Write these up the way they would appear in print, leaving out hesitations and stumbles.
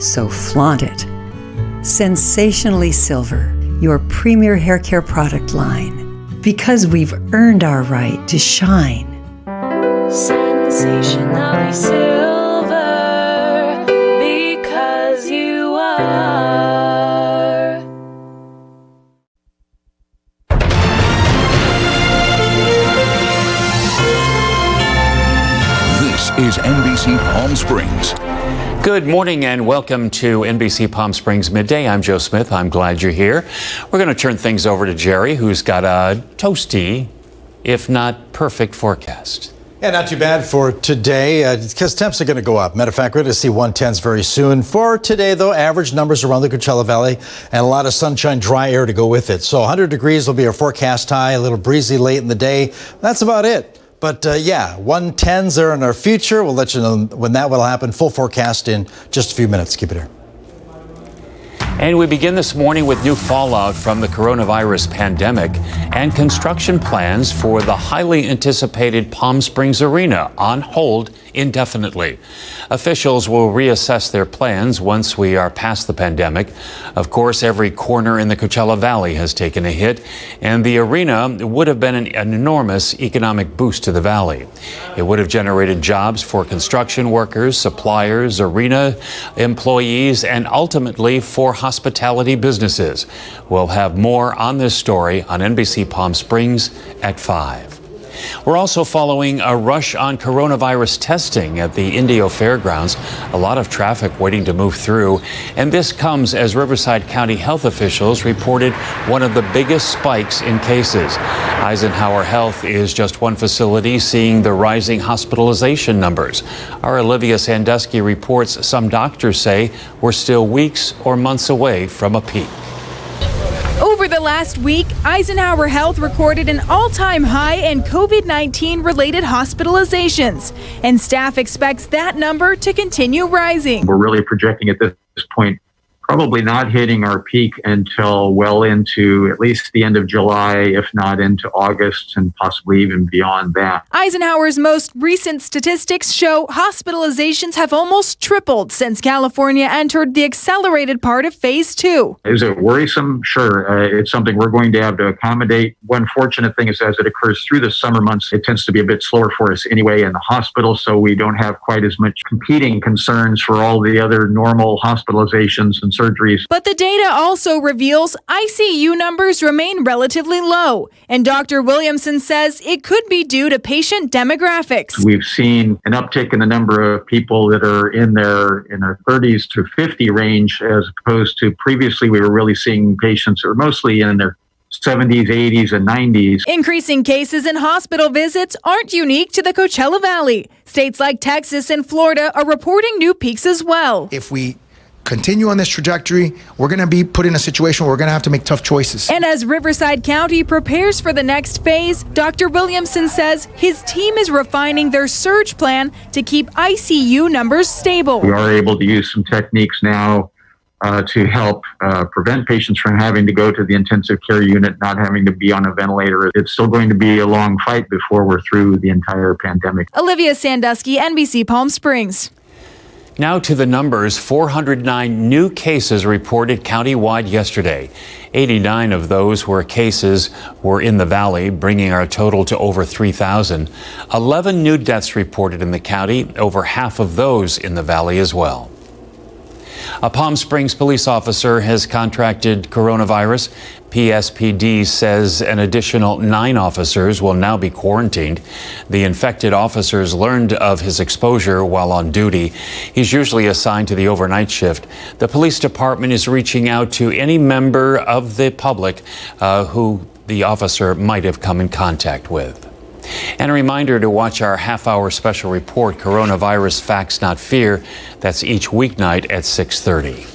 so flaunt it. Sensationally Silver, your premier hair care product line. Because we've earned our right to shine. Sensationally silver, because you are. This is NBC Palm Springs. Good morning and welcome to NBC Palm Springs Midday. I'm Joe Smith. I'm glad you're here. We're going to turn things over to Jerry, who's got a toasty, if not perfect, forecast. Yeah, not too bad for today because temps are going to go up. Matter of fact, we're going to see 110s very soon. For today, though, average numbers around the Coachella Valley and a lot of sunshine, dry air to go with it. So 100 degrees will be our forecast high, a little breezy late in the day. That's about it. But yeah, 110s are in our future. We'll let you know when that will happen. Full forecast in just a few minutes. Keep it here. And we begin this morning with new fallout from the coronavirus pandemic and construction plans for the highly anticipated Palm Springs Arena on hold indefinitely. Officials will reassess their plans once we are past the pandemic. Of course, every corner in the Coachella Valley has taken a hit, and the arena would have been an enormous economic boost to the valley. It would have generated jobs for construction workers, suppliers, arena employees, and ultimately for hospitality businesses. We'll have more on this story on NBC Palm Springs at 5. We're also following a rush on coronavirus testing at the Indio Fairgrounds. A lot of traffic waiting to move through. And this comes as Riverside County health officials reported one of the biggest spikes in cases. Eisenhower Health is just one facility seeing the rising hospitalization numbers. Our Olivia Sandusky reports some doctors say we're still weeks or months away from a peak. Over the last week, Eisenhower Health recorded an all-time high in COVID-19 related hospitalizations, and staff expects that number to continue rising. We're really projecting at this point probably not hitting our peak until well into at least the end of July, if not into August, and possibly even beyond that. Eisenhower's most recent statistics show hospitalizations have almost tripled since California entered the accelerated part of phase 2. Is it worrisome? Sure. It's something we're going to have to accommodate. One fortunate thing is as it occurs through the summer months, it tends to be a bit slower for us anyway in the hospital, so we don't have quite as much competing concerns for all the other normal hospitalizations and surgeries. But the data also reveals ICU numbers remain relatively low, and Dr. Williamson says it could be due to patient demographics. We've seen an uptick in the number of people that are in their 30s to 50 range, as opposed to previously we were really seeing patients that were mostly in their 70s, 80s, and 90s. Increasing cases and hospital visits aren't unique to the Coachella Valley. States like Texas and Florida are reporting new peaks as well. If we continue on this trajectory, we're going to be put in a situation where we're going to have to make tough choices. And as Riverside County prepares for the next phase, Dr. Williamson says his team is refining their surge plan to keep ICU numbers stable. We are able to use some techniques now to help prevent patients from having to go to the intensive care unit, not having to be on a ventilator. It's still going to be a long fight before we're through the entire pandemic. Olivia Sandusky, NBC Palm Springs. Now to the numbers. 409 new cases reported countywide yesterday. 89 of those cases were in the valley, bringing our total to over 3,000. 11 new deaths reported in the county, over half of those in the valley as well. A Palm Springs police officer has contracted coronavirus. PSPD says an additional 9 officers will now be quarantined. The infected officers learned of his exposure while on duty. He's usually assigned to the overnight shift. The police department is reaching out to any member of the public who the officer might have come in contact with. And a reminder to watch our half-hour special report, Coronavirus Facts Not Fear. That's each weeknight at 6:30.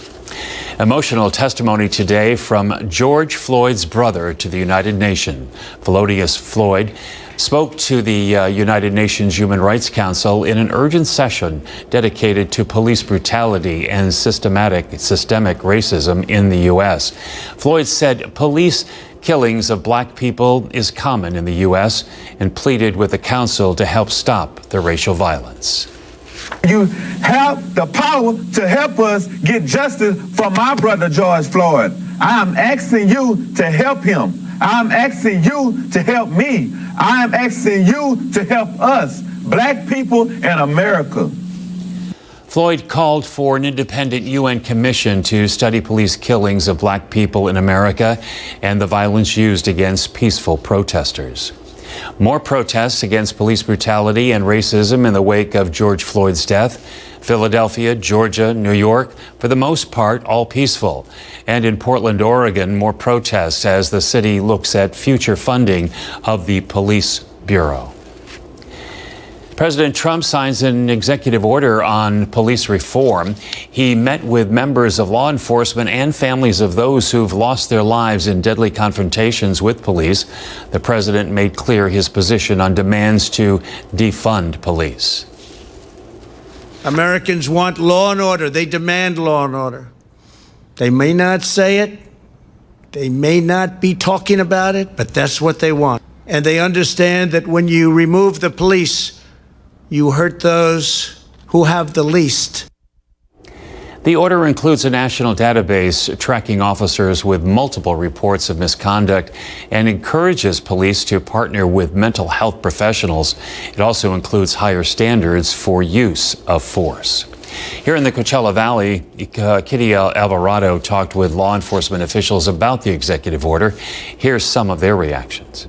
Emotional testimony today from George Floyd's brother to the United Nations. Felodius Floyd spoke to the United Nations Human Rights Council in an urgent session dedicated to police brutality and systemic racism in the U.S. Floyd said police killings of black people is common in the U.S. and pleaded with the council to help stop the racial violence. You have the power to help us get justice for my brother George Floyd. I am asking you to help him. I'm asking you to help me. I am asking you to help us, black people in America. Floyd called for an independent UN commission to study police killings of black people in America and the violence used against peaceful protesters. More protests against police brutality and racism in the wake of George Floyd's death. Philadelphia, Georgia, New York, for the most part, all peaceful. And in Portland, Oregon, more protests as the city looks at future funding of the police bureau. President Trump signs an executive order on police reform. He met with members of law enforcement and families of those who've lost their lives in deadly confrontations with police. The president made clear his position on demands to defund police. Americans want law and order. They demand law and order. They may not say it. They may not be talking about it, but that's what they want. And they understand that when you remove the police, you hurt those who have the least. The order includes a national database tracking officers with multiple reports of misconduct and encourages police to partner with mental health professionals. It also includes higher standards for use of force. Here in the Coachella Valley, Kitty Alvarado talked with law enforcement officials about the executive order. Here's some of their reactions.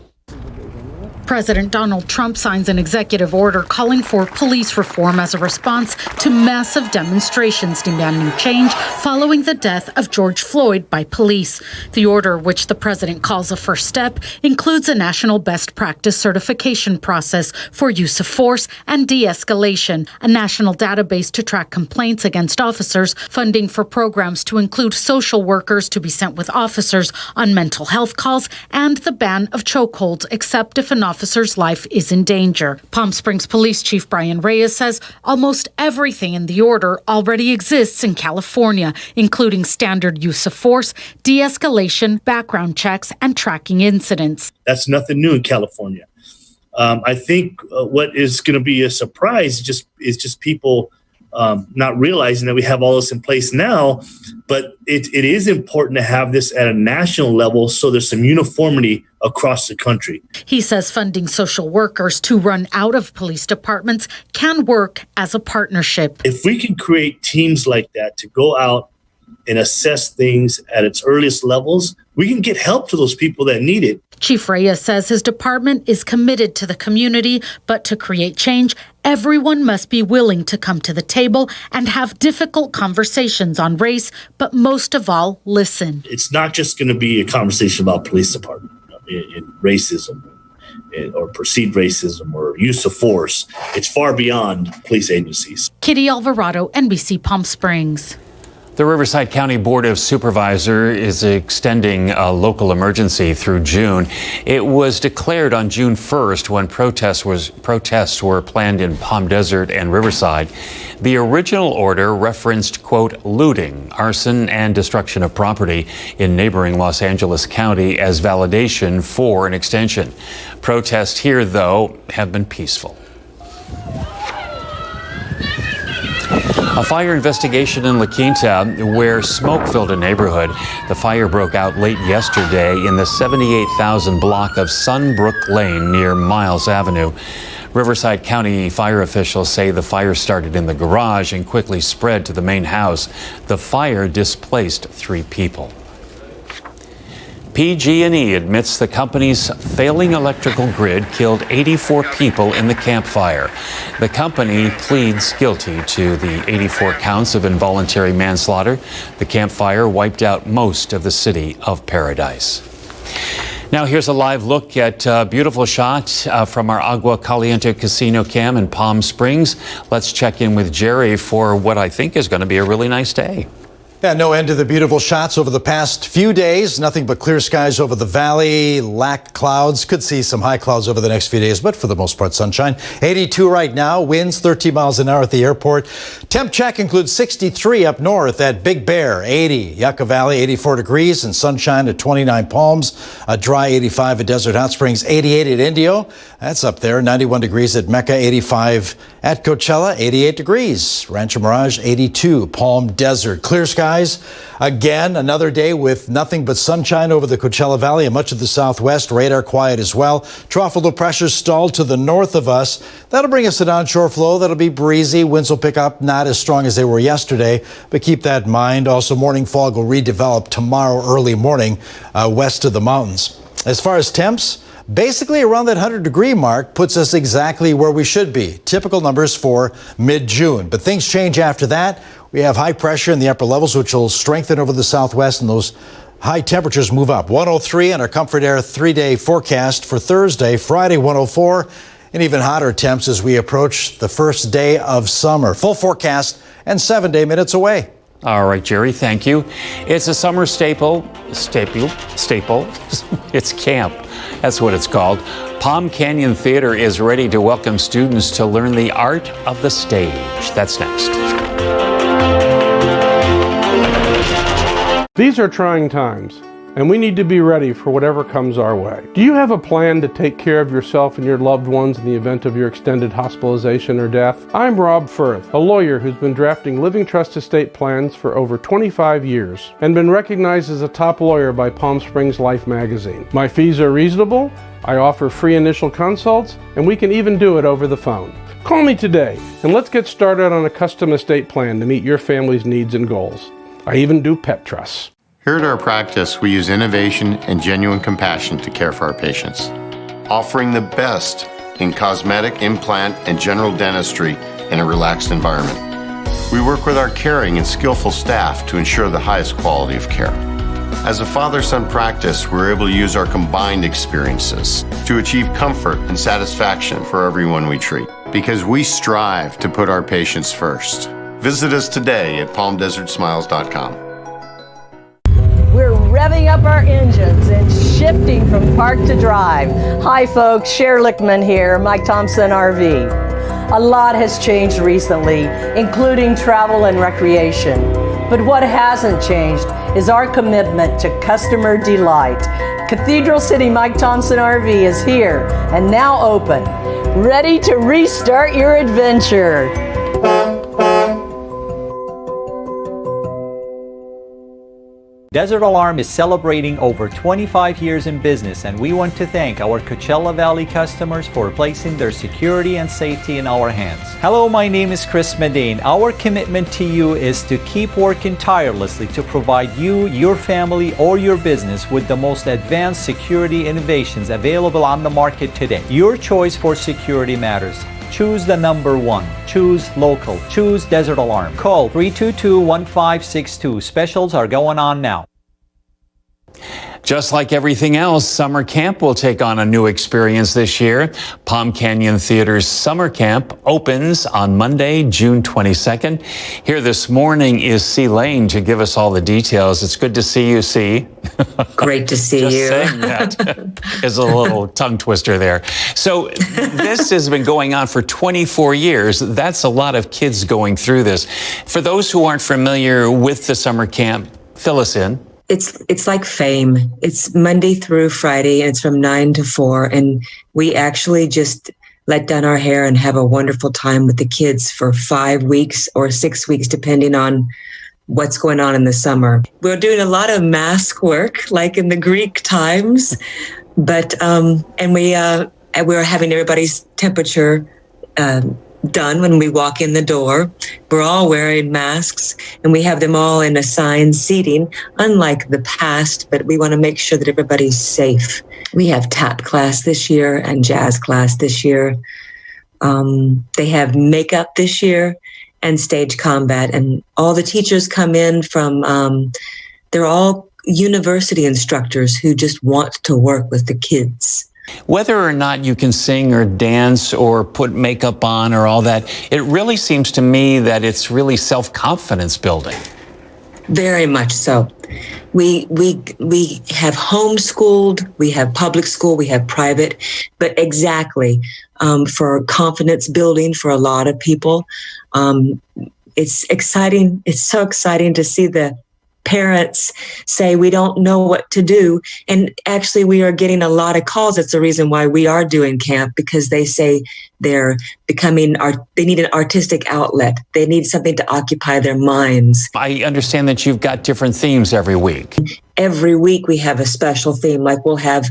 President Donald Trump signs an executive order calling for police reform as a response to massive demonstrations demanding change following the death of George Floyd by police. The order, which the president calls a first step, includes a national best practice certification process for use of force and de-escalation, a national database to track complaints against officers, funding for programs to include social workers to be sent with officers on mental health calls, and the ban of chokeholds except if an officer's life is in danger. Palm Springs Police Chief Brian Reyes says almost everything in the order already exists in California, including standard use of force, de-escalation, background checks, and tracking incidents. That's nothing new in California. I think what is going to be a surprise is just people not realizing that we have all this in place now, but it is important to have this at a national level so there's some uniformity across the country. He says funding social workers to run out of police departments can work as a partnership. If we can create teams like that to go out and assess things at its earliest levels, we can get help to those people that need it. Chief Reyes says his department is committed to the community, but to create change, everyone must be willing to come to the table and have difficult conversations on race, but most of all, listen. It's not just going to be a conversation about police department in racism or perceived racism or use of force. It's far beyond police agencies. Kitty Alvarado, NBC Palm Springs. The Riverside County Board of Supervisors is extending a local emergency through June. It was declared on June 1st when protests were planned in Palm Desert and Riverside. The original order referenced, quote, looting, arson, and destruction of property in neighboring Los Angeles County as validation for an extension. Protests here, though, have been peaceful. A fire investigation in La Quinta, where smoke filled a neighborhood. The fire broke out late yesterday in the 78,000 block of Sunbrook Lane near Miles Avenue. Riverside County fire officials say the fire started in the garage and quickly spread to the main house. The fire displaced 3 people. PG&E admits the company's failing electrical grid killed 84 people in the Camp Fire. The company pleads guilty to the 84 counts of involuntary manslaughter. The Camp Fire wiped out most of the city of Paradise. Now here's a live look at a beautiful shot from our Agua Caliente Casino Cam in Palm Springs. Let's check in with Jerry for what I think is going to be a really nice day. Yeah, no end to the beautiful shots over the past few days. Nothing but clear skies over the valley, lack clouds. Could see some high clouds over the next few days, but for the most part, sunshine. 82 right now, winds 13 miles an hour at the airport. Temp check includes 63 up north at Big Bear, 80 Yucca Valley, 84 degrees, and sunshine at 29 Palms. A dry 85 at Desert Hot Springs, 88 at Indio. That's up there. 91 degrees at Mecca, 85 at Coachella, 88 degrees. Rancho Mirage, 82. Palm Desert, clear skies. Again, another day with nothing but sunshine over the Coachella Valley and much of the southwest. Radar quiet as well. Tropical pressure stalled to the north of us. That'll bring us an onshore flow. That'll be breezy. Winds will pick up, not as strong as they were yesterday, but keep that in mind. Also, morning fog will redevelop tomorrow early morning west of the mountains. As far as temps, basically around that 100-degree mark puts us exactly where we should be. Typical numbers for mid-June. But things change after that. We have high pressure in the upper levels, which will strengthen over the southwest, and those high temperatures move up. 103 on our Comfort Air 3-day forecast for Thursday. Friday, 104, and even hotter temps as we approach the first day of summer. Full forecast and 7-day minutes away. All right, Jerry, thank you. It's a summer staple. It's camp. That's what it's called. Palm Canyon Theater is ready to welcome students to learn the art of the stage. That's next. These are trying times, and we need to be ready for whatever comes our way. Do you have a plan to take care of yourself and your loved ones in the event of your extended hospitalization or death? I'm Rob Firth, a lawyer who's been drafting living trust estate plans for over 25 years and been recognized as a top lawyer by Palm Springs Life magazine. My fees are reasonable, I offer free initial consults, and we can even do it over the phone. Call me today, and let's get started on a custom estate plan to meet your family's needs and goals. I even do pet trusts. Here at our practice, we use innovation and genuine compassion to care for our patients, offering the best in cosmetic, implant, and general dentistry in a relaxed environment. We work with our caring and skillful staff to ensure the highest quality of care. As a father-son practice, we're able to use our combined experiences to achieve comfort and satisfaction for everyone we treat, because we strive to put our patients first. Visit us today at palmdesertsmiles.com. We're revving up our engines and shifting from park to drive. Hi folks, Cher Lichtman here, Mike Thompson RV. A lot has changed recently, including travel and recreation. But what hasn't changed is our commitment to customer delight. Cathedral City Mike Thompson RV is here and now open, ready to restart your adventure. Desert Alarm is celebrating over 25 years in business, and we want to thank our Coachella Valley customers for placing their security and safety in our hands. Hello, my name is Chris Medane. Our commitment to you is to keep working tirelessly to provide you, your family, or your business with the most advanced security innovations available on the market today. Your choice for security matters. Choose the number one. Choose local. Choose Desert Alarm. Call 322-1562. Specials are going on now. Just like everything else, summer camp will take on a new experience this year. Palm Canyon Theater's summer camp opens on Monday, June 22nd. Here this morning is C. Lane to give us all the details. It's good to see you, C. Great to see Just you. saying that is a little tongue twister there. So this has been going on for 24 years. That's a lot of kids going through this. For those who aren't familiar with the summer camp, fill us in. It's like Fame. It's Monday through Friday, and it's from 9 to 4. And we actually just let down our hair and have a wonderful time with the kids for 5 weeks or 6 weeks, depending on what's going on in the summer. We're doing a lot of mask work, like in the Greek times, but and we're having everybody's temperature done when we walk in the door. We're all wearing masks, and we have them all in assigned seating, unlike the past, but we want to make sure that everybody's safe. We have tap class this year and jazz class this year. They have makeup this year and stage combat, and all the teachers come in from, they're all university instructors who just want to work with the kids. Whether or not you can sing or dance or put makeup on or all that, it really seems to me that it's really self-confidence building. Very much so. We have homeschooled, we have public school, we have private, but exactly for confidence building for a lot of people, it's exciting. It's so exciting to see the parents say we don't know what to do. And actually we are getting a lot of calls. That's the reason why we are doing camp, because they say they're they need an artistic outlet. They need something to occupy their minds. I understand that you've got different themes every week. Every week we have a special theme, like we'll have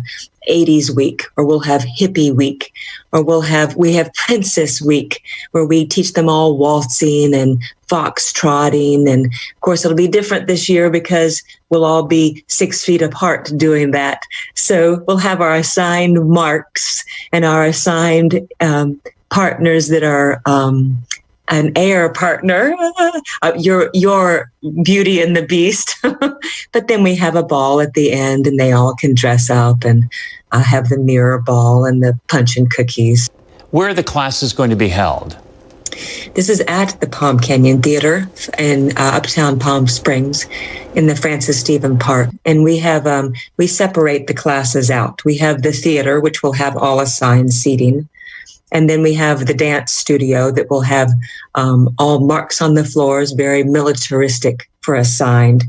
80s week, or we'll have hippie week, or we have princess week, where we teach them all waltzing and foxtrotting. And of course it'll be different this year because we'll all be 6 feet apart doing that. So we'll have our assigned marks and our assigned partners that are an air partner, your Beauty and the Beast. But then we have a ball at the end, and they all can dress up and have the mirror ball and the punch and cookies. Where are the classes going to be held? This is at the Palm Canyon Theater in Uptown Palm Springs in the Francis Stephen Park. And we have, we separate the classes out. We have the theater, which will have all assigned seating. And then we have the dance studio that will have all marks on the floors, very militaristic for assigned.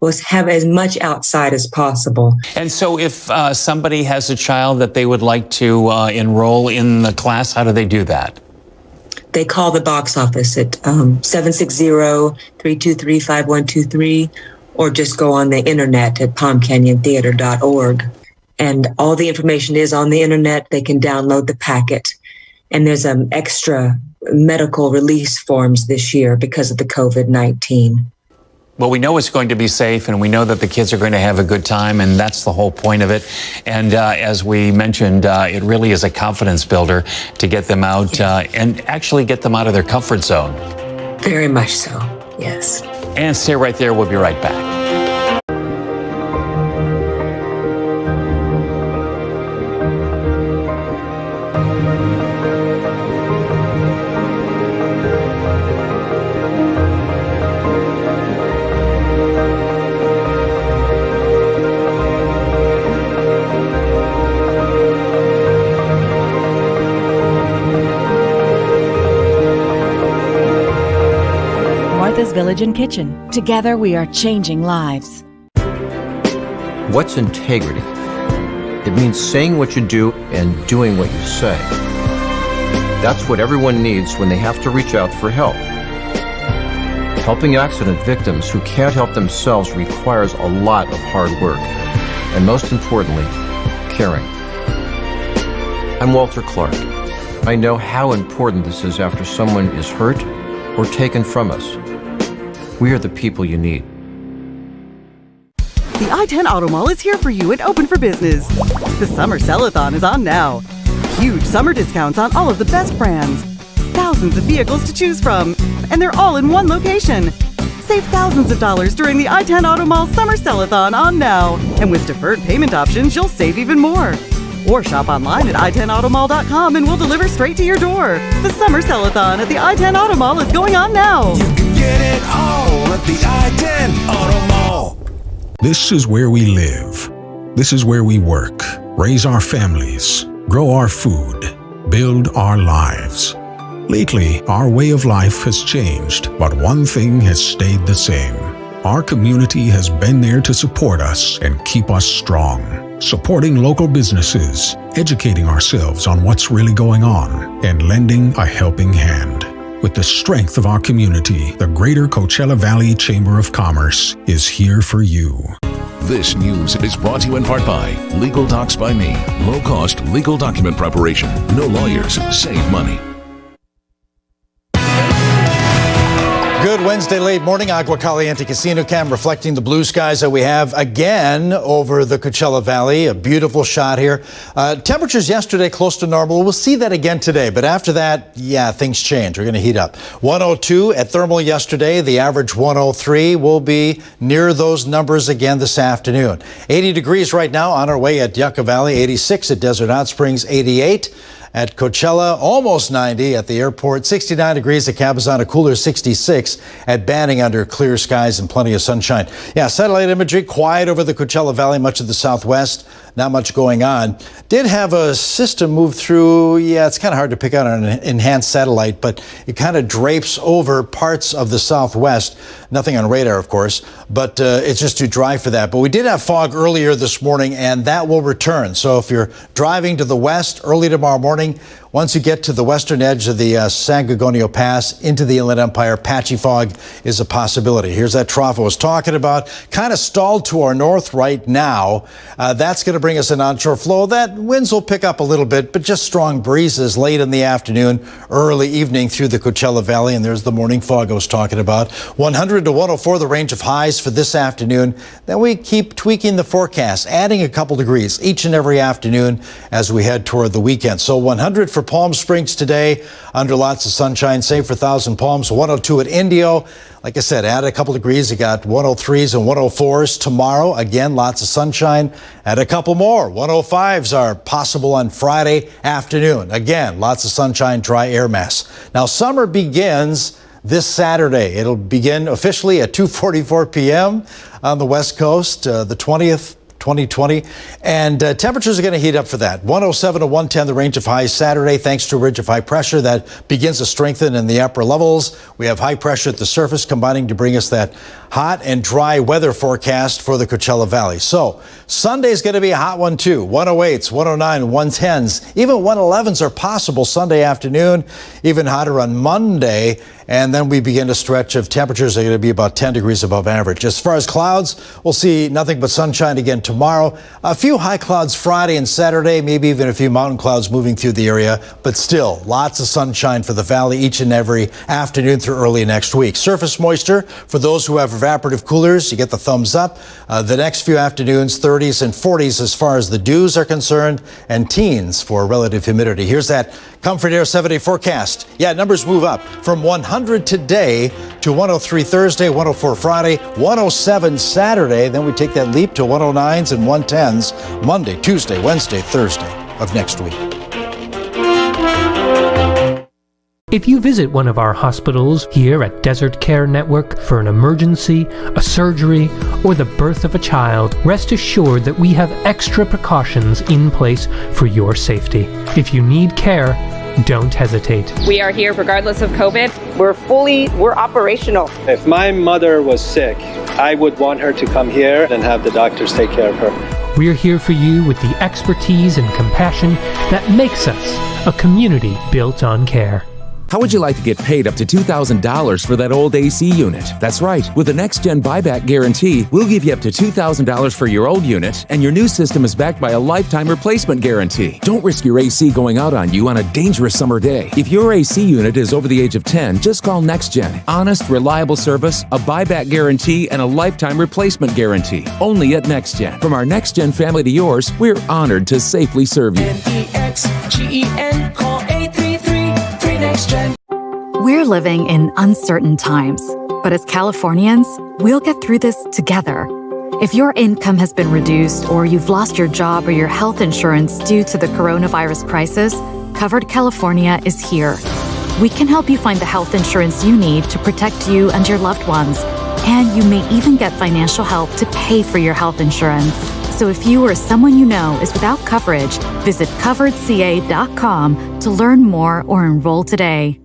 We'll have as much outside as possible. And so if somebody has a child that they would like to enroll in the class, how do they do that? They call the box office at 760-323-5123, or just go on the internet at palmcanyontheater.org. And all the information is on the internet. They can download the packet. And there's extra medical release forms this year because of the COVID-19. Well, we know it's going to be safe, and we know that the kids are going to have a good time, and that's the whole point of it. And as we mentioned, it really is a confidence builder to get them out and actually get them out of their comfort zone. Very much so, yes. And stay right there. We'll be right back. Village and Kitchen. Together we are changing lives. What's integrity? It means saying what you do and doing what you say. That's what everyone needs when they have to reach out for help. Helping accident victims who can't help themselves requires a lot of hard work, and most importantly, caring. I'm Walter Clark. I know how important this is after someone is hurt or taken from us. We are the people you need. The I-10 Auto Mall is here for you and open for business. The Summer Sell-a-thon is on now. Huge summer discounts on all of the best brands. Thousands of vehicles to choose from, and they're all in one location. Save thousands of dollars during the I-10 Auto Mall Summer Sell-a-thon on now. And with deferred payment options, you'll save even more. Or shop online at i10automall.com and we'll deliver straight to your door. The Summer Sell-a-thon at the I-10 Auto Mall is going on now. Get it all at the I-10 Auto Mall. This is where we live. This is where we work, raise our families, grow our food, build our lives. Lately, our way of life has changed, but one thing has stayed the same. Our community has been there to support us and keep us strong. Supporting local businesses, educating ourselves on what's really going on, and lending a helping hand. With the strength of our community, the Greater Coachella Valley Chamber of Commerce is here for you. This news is brought to you in part by Legal Docs by Me. Low-cost legal document preparation. No lawyers. Save money. Good Wednesday late morning. Agua Caliente Casino Cam reflecting the blue skies that we have again over the Coachella Valley. A beautiful shot here. Temperatures yesterday close to normal. We'll see that again today. But after that, yeah, things change. We're going to heat up. 102 at thermal yesterday. The average 103 will be near those numbers again this afternoon. 80 degrees right now on our way at Yucca Valley. 86 at Desert Hot Springs. 88 at Coachella, almost 90 at the airport, 69 degrees at Cabazon, a cooler 66 at Banning under clear skies and plenty of sunshine. Yeah, satellite imagery, quiet over the Coachella Valley, much of the southwest. Not much going on. Did have a system move through. Yeah, it's kind of hard to pick out on an enhanced satellite, but it kind of drapes over parts of the southwest. Nothing on radar, of course, but it's just too dry for that. But we did have fog earlier this morning, and that will return. So if you're driving to the west early tomorrow morning, once you get to the western edge of the San Gorgonio Pass into the Inland Empire, patchy fog is a possibility. Here's that trough I was talking about, kind of stalled to our north right now. That's going to bring us an onshore flow. That winds will pick up a little bit, but just strong breezes late in the afternoon, early evening through the Coachella Valley. And there's the morning fog I was talking about. 100 to 104, the range of highs for this afternoon. Then we keep tweaking the forecast, adding a couple degrees each and every afternoon as we head toward the weekend. So 100 for Palm Springs today, under lots of sunshine. Same for Thousand Palms, 102 at Indio. Like I said, add a couple degrees. You got 103s and 104s tomorrow. Again, lots of sunshine. Add a couple more. 105s are possible on Friday afternoon. Again, lots of sunshine, dry air mass. Now, summer begins this Saturday. It'll begin officially at 2:44 p.m. on the West Coast, the 20th. 2020, and temperatures are going to heat up for that. 107 to 110, the range of highs Saturday, thanks to a ridge of high pressure that begins to strengthen in the upper levels. We have high pressure at the surface combining to bring us that hot and dry weather forecast for the Coachella Valley. So Sunday's going to be a hot one too. 108s, 109, 110s, even 111s are possible Sunday afternoon, even hotter on Monday. And then we begin a stretch of temperatures that are going to be about 10 degrees above average. As far as clouds, we'll see nothing but sunshine again tomorrow. A few high clouds Friday and Saturday, maybe even a few mountain clouds moving through the area. But still, lots of sunshine for the valley each and every afternoon through early next week. Surface moisture, for those who have evaporative coolers, you get the thumbs up. The next few afternoons, 30s and 40s as far as the dews are concerned, and teens for relative humidity. Here's that Comfort Air 7-day forecast. Yeah, numbers move up from 100 today to 103 Thursday, 104 Friday, 107 Saturday. Then we take that leap to 109s and 110s Monday, Tuesday, Wednesday, Thursday of next week. If you visit one of our hospitals here at Desert Care Network for an emergency, a surgery, or the birth of a child, rest assured that we have extra precautions in place for your safety. If you need care, don't hesitate. We are here regardless of COVID. We're operational. If my mother was sick, I would want her to come here and have the doctors take care of her. We're here for you with the expertise and compassion that makes us a community built on care. How would you like to get paid up to $2,000 for that old AC unit? That's right. With the Next Gen buyback guarantee, we'll give you up to $2,000 for your old unit, and your new system is backed by a lifetime replacement guarantee. Don't risk your AC going out on you on a dangerous summer day. If your AC unit is over the age of 10, just call Next Gen. Honest, reliable service, a buyback guarantee, and a lifetime replacement guarantee. Only at Next Gen. From our Next Gen family to yours, we're honored to safely serve you. NEXGEN, call 833-3NEXTGEN. We're living in uncertain times, but as Californians, we'll get through this together. If your income has been reduced or you've lost your job or your health insurance due to the coronavirus crisis, Covered California is here. We can help you find the health insurance you need to protect you and your loved ones. And you may even get financial help to pay for your health insurance. So if you or someone you know is without coverage, visit coveredca.com to learn more or enroll today.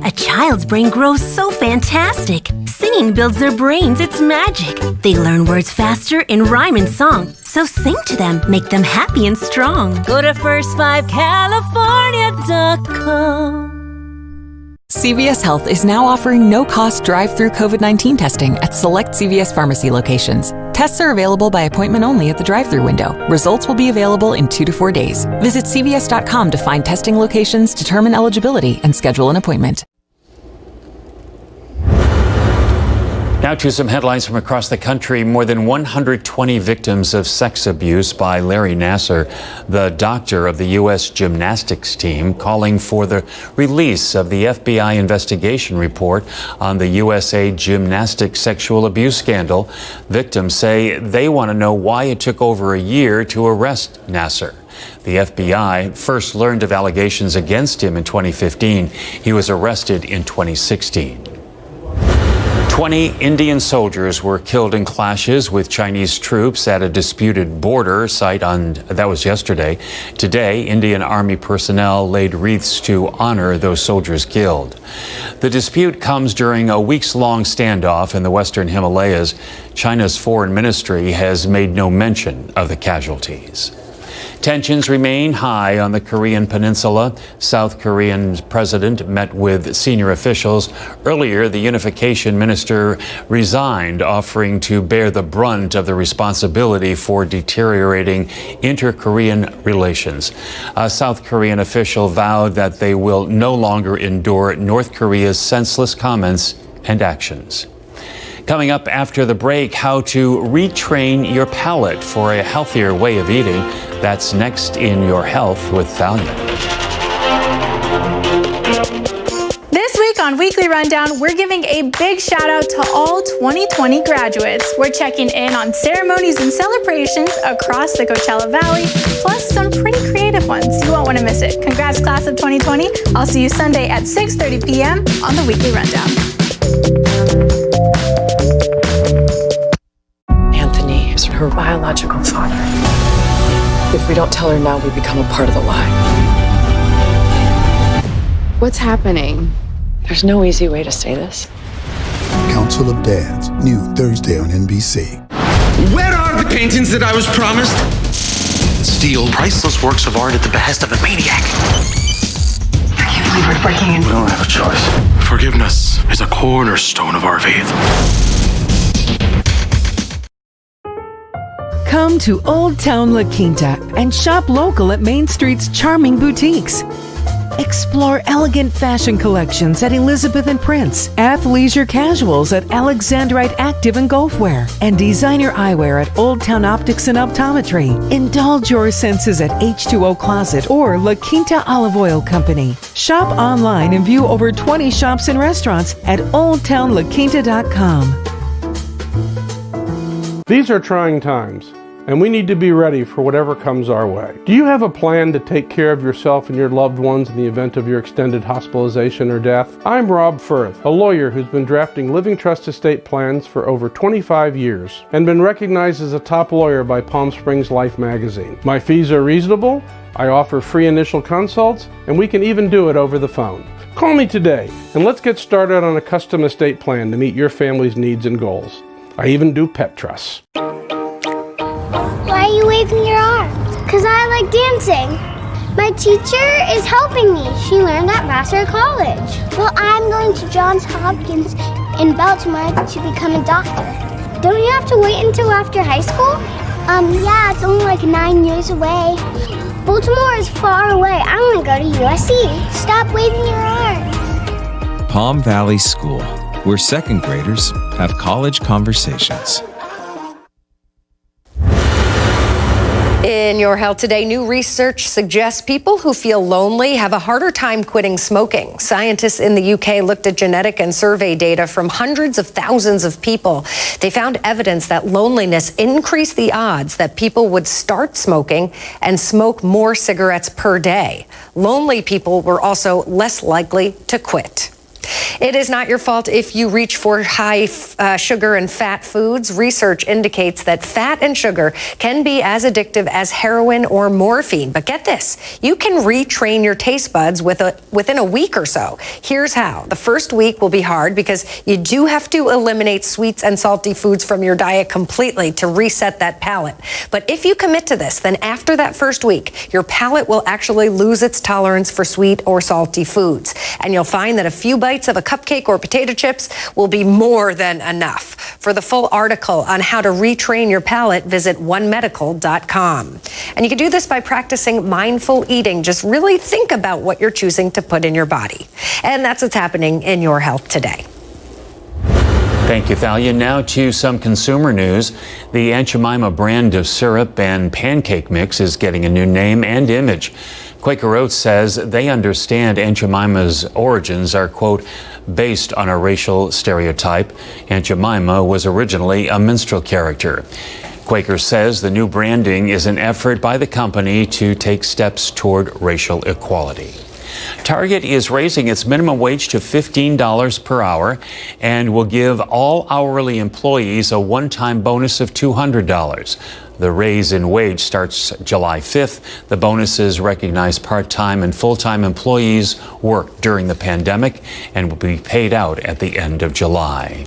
A child's brain grows so fantastic. Singing builds their brains, it's magic. They learn words faster in rhyme and song. So sing to them, make them happy and strong. Go to first5california.com. CVS Health is now offering no-cost drive-through COVID-19 testing at select CVS pharmacy locations. Tests are available by appointment only at the drive-through window. Results will be available in 2 to 4 days. Visit CVS.com to find testing locations, determine eligibility, and schedule an appointment. Now to some headlines from across the country. More than 120 victims of sex abuse by Larry Nassar, the doctor of the U.S. gymnastics team, calling for the release of the FBI investigation report on the USA gymnastics sexual abuse scandal. Victims say they want to know why it took over a year to arrest Nassar. The FBI first learned of allegations against him in 2015. He was arrested in 2016. 20 Indian soldiers were killed in clashes with Chinese troops at a disputed border site that was yesterday. Today, Indian Army personnel laid wreaths to honor those soldiers killed. The dispute comes during a weeks-long standoff in the Western Himalayas. China's foreign ministry has made no mention of the casualties. Tensions remain high on the Korean peninsula. South Korean president met with senior officials. Earlier, the unification minister resigned, offering to bear the brunt of the responsibility for deteriorating inter-Korean relations. A South Korean official vowed that they will no longer endure North Korea's senseless comments and actions. Coming up after the break, how to retrain your palate for a healthier way of eating. That's next in Your Health with Thalia. This week on Weekly Rundown, we're giving a big shout out to all 2020 graduates. We're checking in on ceremonies and celebrations across the Coachella Valley, plus some pretty creative ones. You won't want to miss it. Congrats, class of 2020. I'll see you Sunday at 6:30 p.m. on the Weekly Rundown. Anthony is her biological father. If we don't tell her now, we become a part of the lie. What's happening? There's no easy way to say this. Council of Dads, new Thursday on NBC. Where are the paintings that I was promised? Steal priceless works of art at the behest of a maniac. I can't believe we're breaking in. We don't have a choice. Forgiveness is a cornerstone of our faith. Come to Old Town La Quinta and shop local at Main Street's charming boutiques. Explore elegant fashion collections at Elizabeth and Prince, athleisure casuals at Alexandrite Active and Golfwear, and designer eyewear at Old Town Optics and Optometry. Indulge your senses at H2O Closet or La Quinta Olive Oil Company. Shop online and view over 20 shops and restaurants at oldtownlaquinta.com. These are trying times, and we need to be ready for whatever comes our way. Do you have a plan to take care of yourself and your loved ones in the event of your extended hospitalization or death? I'm Rob Firth, a lawyer who's been drafting living trust estate plans for over 25 years and been recognized as a top lawyer by Palm Springs Life magazine. My fees are reasonable, I offer free initial consults, and we can even do it over the phone. Call me today, and let's get started on a custom estate plan to meet your family's needs and goals. I even do pet trusts. Why are you waving your arms? Because I like dancing. My teacher is helping me. She learned at Vassar College. Well, I'm going to Johns Hopkins in Baltimore to become a doctor. Don't you have to wait until after high school? Yeah, it's only like 9 years away. Baltimore is far away. I want to go to USC. Stop waving your arms. Palm Valley School, where second graders have college conversations. In Your Health Today, new research suggests people who feel lonely have a harder time quitting smoking. Scientists in the UK looked at genetic and survey data from hundreds of thousands of people. They found evidence that loneliness increased the odds that people would start smoking and smoke more cigarettes per day. Lonely people were also less likely to quit. It is not your fault if you reach for high sugar and fat foods. Research indicates that fat and sugar can be as addictive as heroin or morphine. But get this, you can retrain your taste buds within a week or so. Here's how. The first week will be hard because you do have to eliminate sweets and salty foods from your diet completely to reset that palate. But if you commit to this, then after that first week, your palate will actually lose its tolerance for sweet or salty foods. And you'll find that a few bites of a cupcake or potato chips will be more than enough. For the full article on how to retrain your palate, visit onemedical.com. And you can do this by practicing mindful eating. Just really think about what you're choosing to put in your body. And that's what's happening in Your Health Today. Thank you, Thalia. Now to some consumer news. The Aunt Jemima brand of syrup and pancake mix is getting a new name and image. Quaker Oats says they understand Aunt Jemima's origins are, quote, based on a racial stereotype. Aunt Jemima was originally a minstrel character. Quaker says the new branding is an effort by the company to take steps toward racial equality. Target is raising its minimum wage to $15 per hour and will give all hourly employees a one-time bonus of $200. The raise in wage starts July 5th. The bonuses recognize part-time and full-time employees worked during the pandemic and will be paid out at the end of July.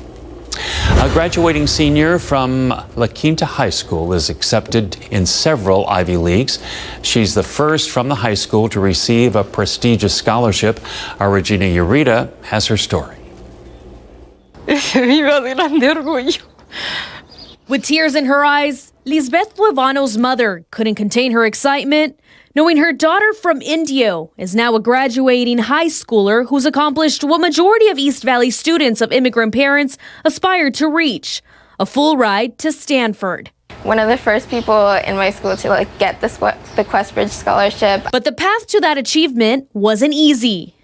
A graduating senior from La Quinta High School is accepted in several Ivy Leagues. She's the first from the high school to receive a prestigious scholarship. Our Regina Urita has her story. With tears in her eyes, Lisbeth Luevano's mother couldn't contain her excitement, knowing her daughter from Indio is now a graduating high schooler who's accomplished what majority of East Valley students of immigrant parents aspire to reach, a full ride to Stanford. One of the first people in my school to get the Questbridge scholarship. But the path to that achievement wasn't easy.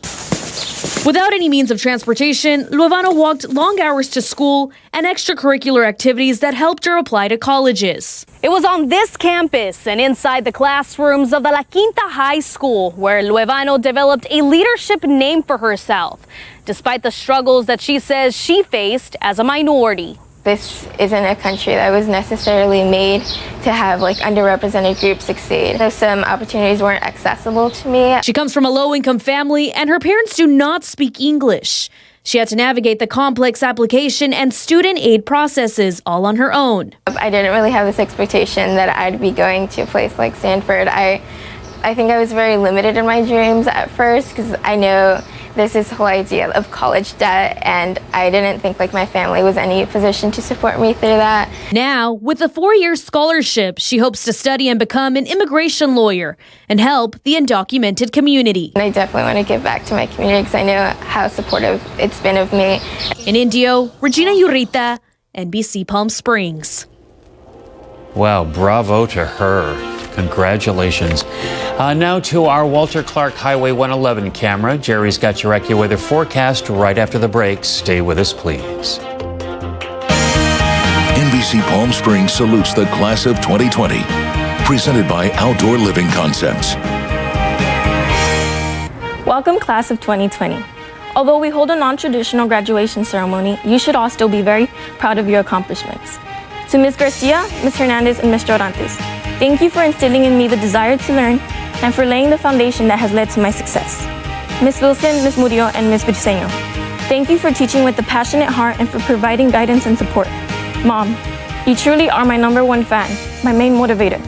Without any means of transportation, Luevano walked long hours to school and extracurricular activities that helped her apply to colleges. It was on this campus and inside the classrooms of the La Quinta High School where Luevano developed a leadership name for herself, despite the struggles that she says she faced as a minority. This isn't a country that was necessarily made to have underrepresented groups succeed. So some opportunities weren't accessible to me. She comes from a low-income family and her parents do not speak English. She had to navigate the complex application and student aid processes all on her own. I didn't really have this expectation that I'd be going to a place like Stanford. I think I was very limited in my dreams at first because I know there's this whole idea of college debt, and I didn't think my family was in any position to support me through that. Now, with a 4-year scholarship, she hopes to study and become an immigration lawyer and help the undocumented community. And I definitely want to give back to my community because I know how supportive it's been of me. In Indio, Regina Urita, NBC Palm Springs. Wow, bravo to her. Congratulations. Now to our Walter Clark Highway 111 camera. Jerry's got your AccuWeather forecast right after the break. Stay with us, please. NBC Palm Springs salutes the class of 2020. Presented by Outdoor Living Concepts. Welcome, class of 2020. Although we hold a non-traditional graduation ceremony, you should all still be very proud of your accomplishments. To Ms. Garcia, Ms. Hernandez, and Mr. Orantes, thank you for instilling in me the desire to learn and for laying the foundation that has led to my success. Ms. Wilson, Ms. Murillo, and Ms. Briseño, thank you for teaching with a passionate heart and for providing guidance and support. Mom, you truly are my #1 fan, my main motivator.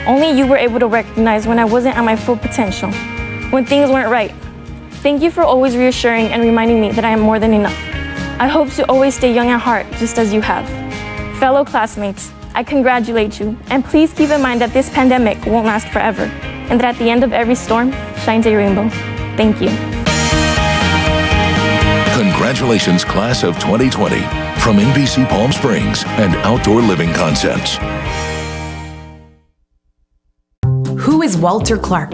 Only you were able to recognize when I wasn't at my full potential, when things weren't right. Thank you for always reassuring and reminding me that I am more than enough. I hope to always stay young at heart, just as you have. Fellow classmates, I congratulate you, and please keep in mind that this pandemic won't last forever, and that at the end of every storm shines a rainbow. Thank you. Congratulations, class of 2020, from NBC Palm Springs and Outdoor Living Concepts. Who is Walter Clark?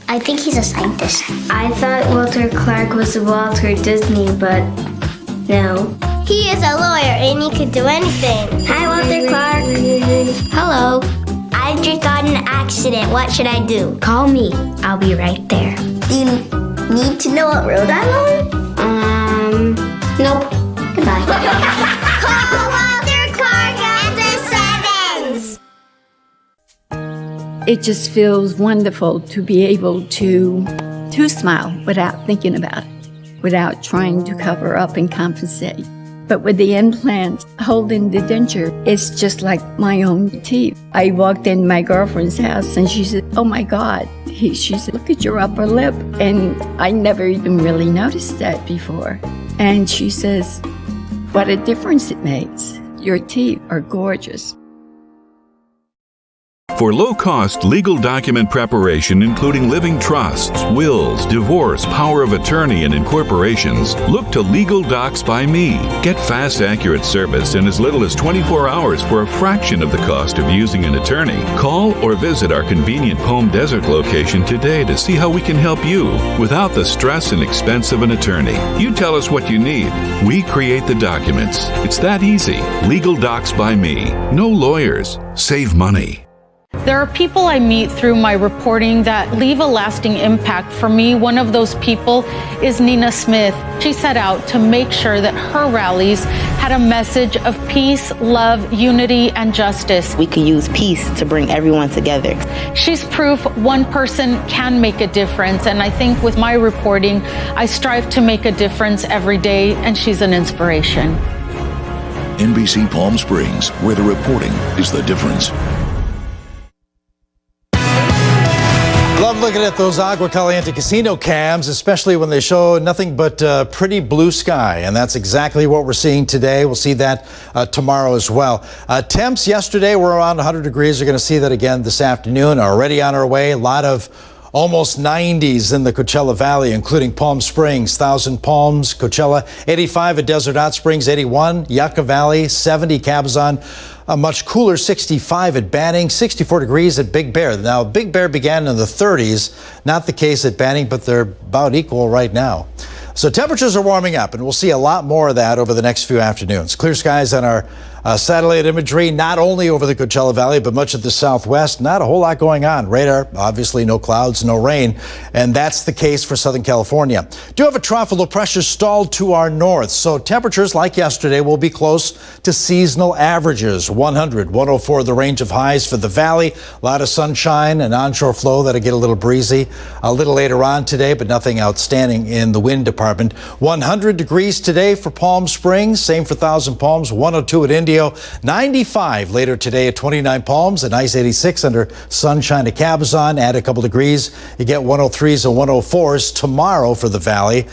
I think he's a scientist. I thought Walter Clark was Walter Disney, but no. He is a lawyer and he could do anything. Hi, Walter Clark. Hello. I just got in an accident. What should I do? Call me. I'll be right there. Do you need to know what road I'm on? Nope. Goodbye. Call Walter Clark at the 7s. It just feels wonderful to be able to smile without thinking about it, without trying to cover up and compensate. But with the implant, holding the denture, it's just like my own teeth. I walked in my girlfriend's house and she said, "Oh my God." She said, "Look at your upper lip." And I never even really noticed that before. And she says, "What a difference it makes. Your teeth are gorgeous." For low-cost legal document preparation, including living trusts, wills, divorce, power of attorney, and incorporations, look to Legal Docs by Me. Get fast, accurate service in as little as 24 hours for a fraction of the cost of using an attorney. Call or visit our convenient Palm Desert location today to see how we can help you without the stress and expense of an attorney. You tell us what you need. We create the documents. It's that easy. Legal Docs by Me. No lawyers. Save money. There are people I meet through my reporting that leave a lasting impact. For me, one of those people is Nina Smith. She set out to make sure that her rallies had a message of peace, love, unity, and justice. We can use peace to bring everyone together. She's proof one person can make a difference, and I think with my reporting, I strive to make a difference every day, and she's an inspiration. NBC Palm Springs, where the reporting is the difference. Love looking at those Agua Caliente casino cams, especially when they show nothing but pretty blue sky. And that's exactly what we're seeing today. We'll see that tomorrow as well. Temps yesterday were around 100 degrees. We're going to see that again this afternoon. Already on our way. A lot of almost 90s in the Coachella Valley, including Palm Springs, Thousand Palms, Coachella, 85 at Desert Hot Springs, 81, Yucca Valley, 70 Cabazon. A much cooler 65 at Banning, 64 degrees at Big Bear. Now, Big Bear began in the 30s, not the case at Banning, but they're about equal right now. So temperatures are warming up, and we'll see a lot more of that over the next few afternoons. Clear skies on our satellite imagery, not only over the Coachella Valley, but much of the southwest. Not a whole lot going on. Radar, obviously no clouds, no rain, and that's the case for Southern California. Do have a trough of low pressure stalled to our north, so temperatures like yesterday will be close to seasonal averages. 100, 104 the range of highs for the valley. A lot of sunshine and onshore flow that'll get a little breezy a little later on today, but nothing outstanding in the wind department. 100 degrees today for Palm Springs, same for Thousand Palms, 102 at Indio, 95 later today at 29 Palms, a nice 86 under sunshine at Cabazon. Add a couple degrees, you get 103s and 104s tomorrow for the valley.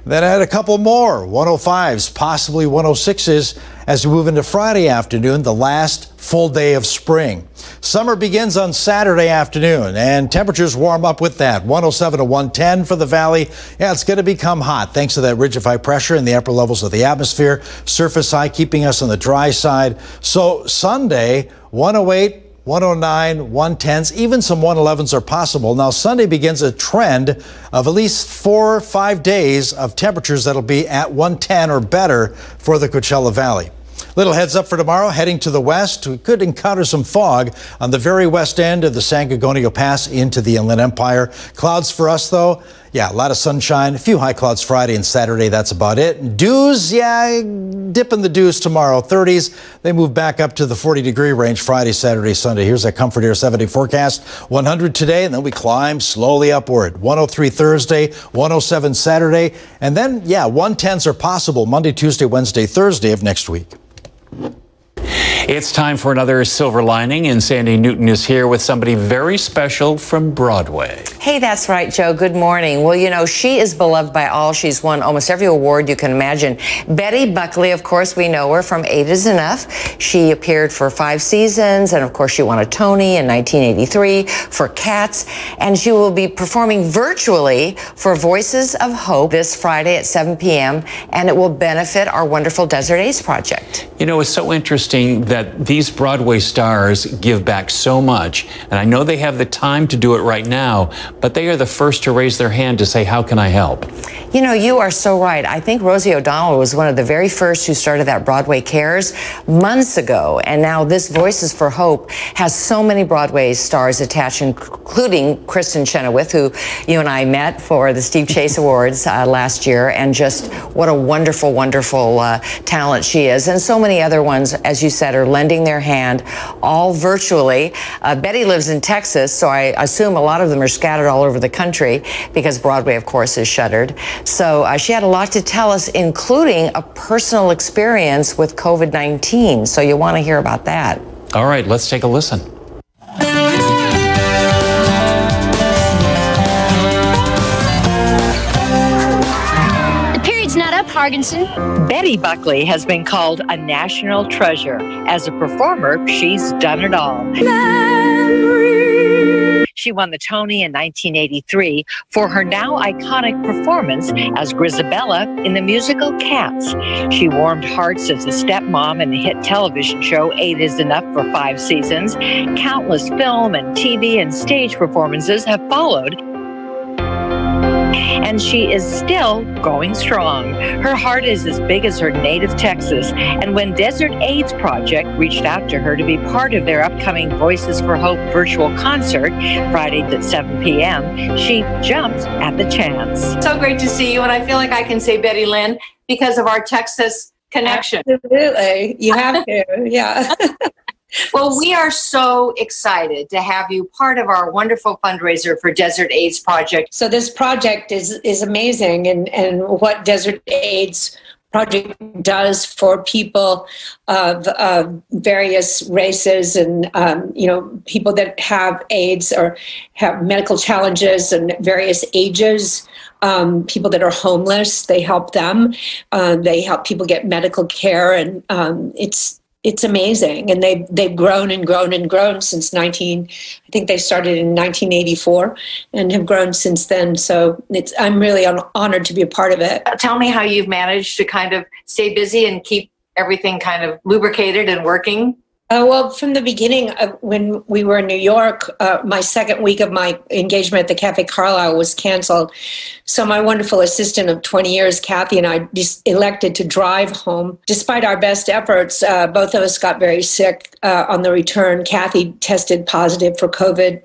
Then add a couple more, 105s, possibly 106s as we move into Friday afternoon, the last full day of spring. Summer begins on Saturday afternoon, and temperatures warm up with that. 107 to 110 for the valley. Yeah, it's going to become hot thanks to that ridge of high pressure in the upper levels of the atmosphere. Surface high keeping us on the dry side. So Sunday, 108, 109, 110s, even some 111s are possible. Now, Sunday begins a trend of at least 4 or 5 days of temperatures that'll be at 110 or better for the Coachella Valley. Little heads up for tomorrow, heading to the west. We could encounter some fog on the very west end of the San Gorgonio Pass into the Inland Empire. Clouds for us, though. Yeah, a lot of sunshine, a few high clouds Friday and Saturday. That's about it. Dews, yeah, dip in the dews tomorrow. 30s, they move back up to the 40-degree range Friday, Saturday, Sunday. Here's that Comfort Air 7-day forecast. 100 today, and then we climb slowly upward. 103 Thursday, 107 Saturday, and then, yeah, 110s are possible Monday, Tuesday, Wednesday, Thursday of next week. It's time for another Silver Lining, and Sandy Newton is here with somebody very special from Broadway. Hey, that's right, Joe. Good morning. Well, you know, she is beloved by all. She's won almost every award you can imagine. Betty Buckley, of course, we know her from 8 is Enough. She appeared for 5 seasons, and of course, she won a Tony in 1983 for Cats, and she will be performing virtually for Voices of Hope this Friday at 7 p.m., and it will benefit our wonderful Desert Ace Project. You know, it's so interesting that these Broadway stars give back so much, and I know they have the time to do it right now, but they are the first to raise their hand to say, how can I help? You know, you are so right. I think Rosie O'Donnell was one of the very first who started that Broadway Cares months ago, and now this Voices for Hope has so many Broadway stars attached, including Kristen Chenoweth, who you and I met for the Steve Chase Awards last year, and just what a wonderful, wonderful talent she is. And so many other ones, as you said, are lending their hand, all virtually. Betty lives in Texas, so I assume a lot of them are scattered all over the country because Broadway, of course, is shuttered. So she had a lot to tell us, including a personal experience with COVID-19. So you want to hear about that. All right, let's take a listen. Hargensen. Betty Buckley has been called a national treasure. As a performer, she's done it all. She won the Tony in 1983 for her now iconic performance as Grisabella in the musical Cats. She warmed hearts as a stepmom in the hit television show 8 is Enough for 5 seasons. Countless film and TV and stage performances have followed. And she is still going strong. Her heart is as big as her native Texas. And when Desert AIDS Project reached out to her to be part of their upcoming Voices for Hope virtual concert, Friday at 7 p.m., she jumped at the chance. So great to see you, and I feel like I can say Betty Lynn because of our Texas connection. Absolutely. You have to, yeah. Well, we are so excited to have you part of our wonderful fundraiser for Desert AIDS Project. So this project is amazing, and what Desert AIDS Project does for people of various races and, people that have AIDS or have medical challenges and various ages. People that are homeless, they help them. They help people get medical care, and it's amazing. And they've grown and grown and grown since I think they started in 1984 and have grown since then. So I'm really honored to be a part of it. Tell me how you've managed to kind of stay busy and keep everything kind of lubricated and working. Well, from the beginning, when we were in New York, my second week of my engagement at the Cafe Carlyle was canceled. So my wonderful assistant of 20 years, Kathy, and I elected to drive home. Despite our best efforts, both of us got very sick on the return. Kathy tested positive for COVID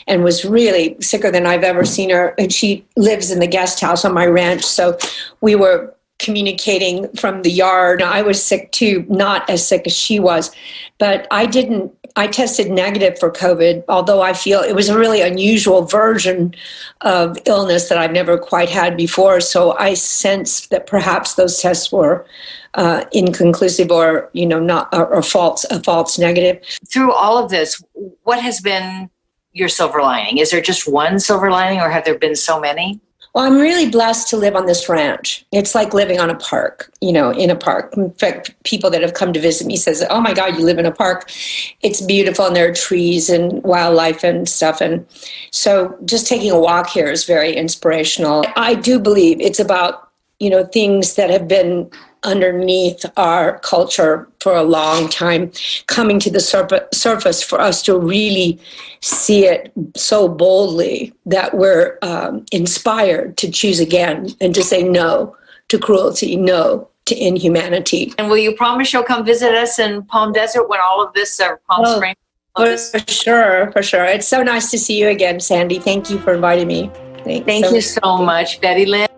and was really sicker than I've ever seen her. And she lives in the guest house on my ranch. So we were communicating from the yard. I was sick too, not as sick as she was, but I tested negative for COVID, although I feel it was a really unusual version of illness that I've never quite had before. So I sensed that perhaps those tests were inconclusive or, not a false negative. Through all of this, what has been your silver lining? Is there just one silver lining, or have there been so many? Well, I'm really blessed to live on this ranch. It's like living on a park, in a park. In fact, people that have come to visit me says, "Oh my God, you live in a park." It's beautiful, and there are trees and wildlife and stuff. And so just taking a walk here is very inspirational. I do believe it's about, things that have been underneath our culture for a long time coming to the surface for us to really see it so boldly that we're inspired to choose again and to say no to cruelty, no to inhumanity. And will you promise you'll come visit us in Palm Desert when all of this, Palm Springs? For sure. It's so nice to see you again, Sandy. Thank you for inviting me. Thank you so much, Betty Lynn.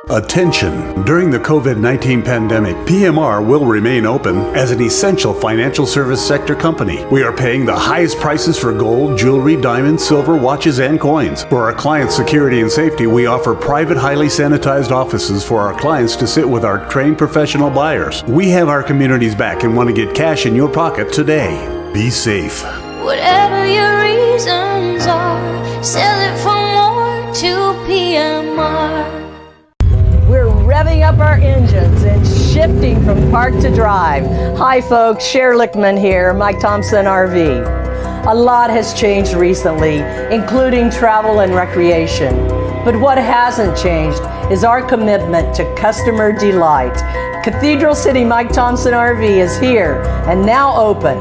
Attention! During the COVID-19 pandemic, PMR will remain open as an essential financial service sector company. We are paying the highest prices for gold, jewelry, diamonds, silver, watches, and coins. For our clients' security and safety, we offer private, highly sanitized offices for our clients to sit with our trained professional buyers. We have our communities back and want to get cash in your pocket today. Be safe. Whatever your reasons are, sell it for more to PMR. We're revving up our engines and shifting from park to drive. Hi folks, Cher Lichtman here, Mike Thompson RV. A lot has changed recently, including travel and recreation. But what hasn't changed is our commitment to customer delight. Cathedral City Mike Thompson RV is here and now open,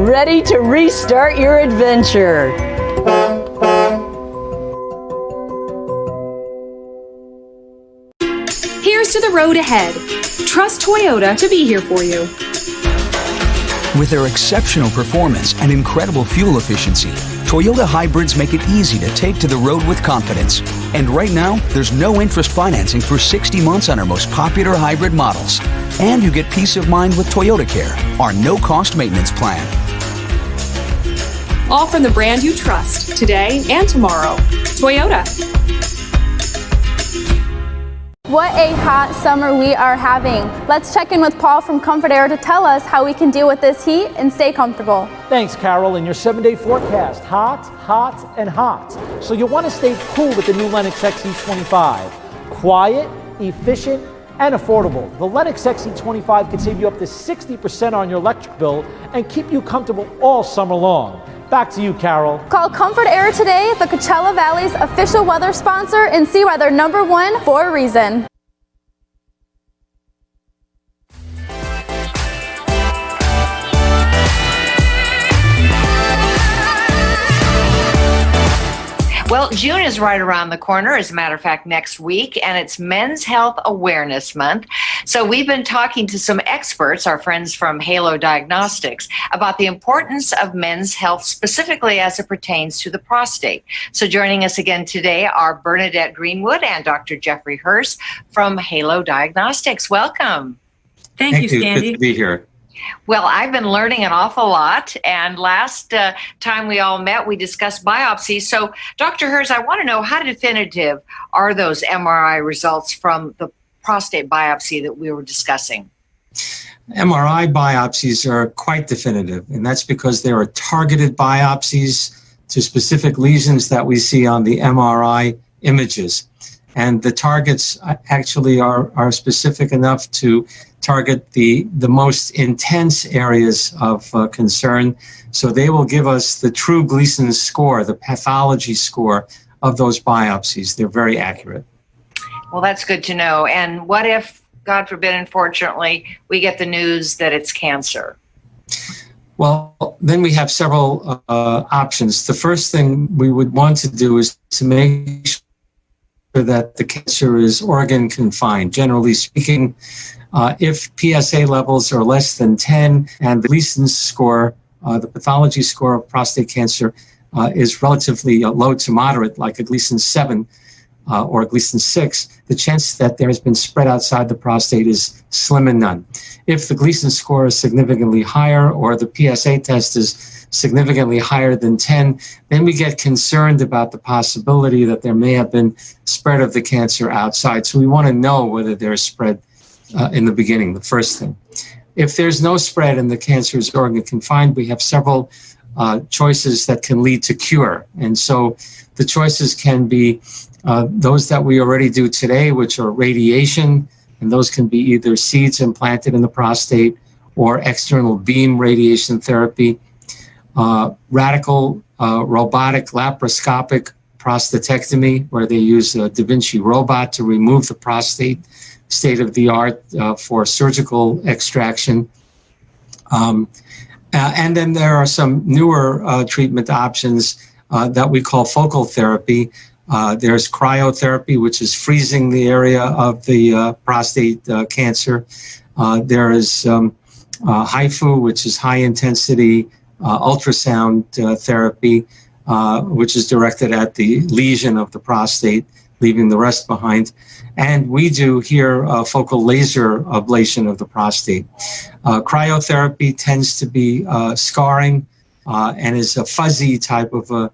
ready to restart your adventure. Here's to the road ahead. Trust Toyota to be here for you. With their exceptional performance and incredible fuel efficiency, Toyota hybrids make it easy to take to the road with confidence. And right now, there's no interest financing for 60 months on our most popular hybrid models. And you get peace of mind with Toyota Care, our no-cost maintenance plan. All from the brand you trust today and tomorrow. Toyota. What a hot summer we are having. Let's check in with Paul from Comfort Air to tell us how we can deal with this heat and stay comfortable. Thanks, Carol. In your 7-day forecast, hot, hot, and hot. So you'll want to stay cool with the new Lennox XC25. Quiet, efficient, and affordable. The Lennox XC25 can save you up to 60% on your electric bill and keep you comfortable all summer long. Back to you, Carol. Call Comfort Air today, the Coachella Valley's official weather sponsor, and see why they're #1 for a reason. Well, June is right around the corner, as a matter of fact, next week, and it's Men's Health Awareness Month. So we've been talking to some experts, our friends from Halo Diagnostics, about the importance of men's health, specifically as it pertains to the prostate. So joining us again today are Bernadette Greenwood and Dr. Jeffrey Hurst from Halo Diagnostics. Welcome. Thank you, Sandy. Good to be here. Well, I've been learning an awful lot, and last time we all met, we discussed biopsies. So, Dr. Hurst, I want to know, how definitive are those MRI results from the prostate biopsy that we were discussing? MRI biopsies are quite definitive, and that's because there are targeted biopsies to specific lesions that we see on the MRI images. And the targets actually are specific enough to target the most intense areas of concern. So they will give us the true Gleason score, the pathology score of those biopsies. They're very accurate. Well, that's good to know. And what if, God forbid, unfortunately, we get the news that it's cancer? Well, then we have several options. The first thing we would want to do is to make sure that the cancer is organ confined. Generally speaking, if PSA levels are less than 10 and the Gleason score, the pathology score of prostate cancer, is relatively low to moderate, like a Gleason 7 or a Gleason 6, the chance that there has been spread outside the prostate is slim and none. If the Gleason score is significantly higher or the PSA test is significantly higher than 10, then we get concerned about the possibility that there may have been spread of the cancer outside. So we want to know whether there's spread in the beginning, the first thing. If there's no spread and the cancer is organ confined, we have several choices that can lead to cure. And so the choices can be those that we already do today, which are radiation, and those can be either seeds implanted in the prostate or external beam radiation therapy, radical robotic laparoscopic prostatectomy, where they use a Da Vinci robot to remove the prostate, state-of-the-art for surgical extraction. And then there are some newer treatment options that we call focal therapy. There's cryotherapy, which is freezing the area of the prostate cancer. There is HIFU, which is high-intensity ultrasound therapy, which is directed at the lesion of the prostate, leaving the rest behind. And we do here focal laser ablation of the prostate. Cryotherapy tends to be scarring and is a fuzzy type of a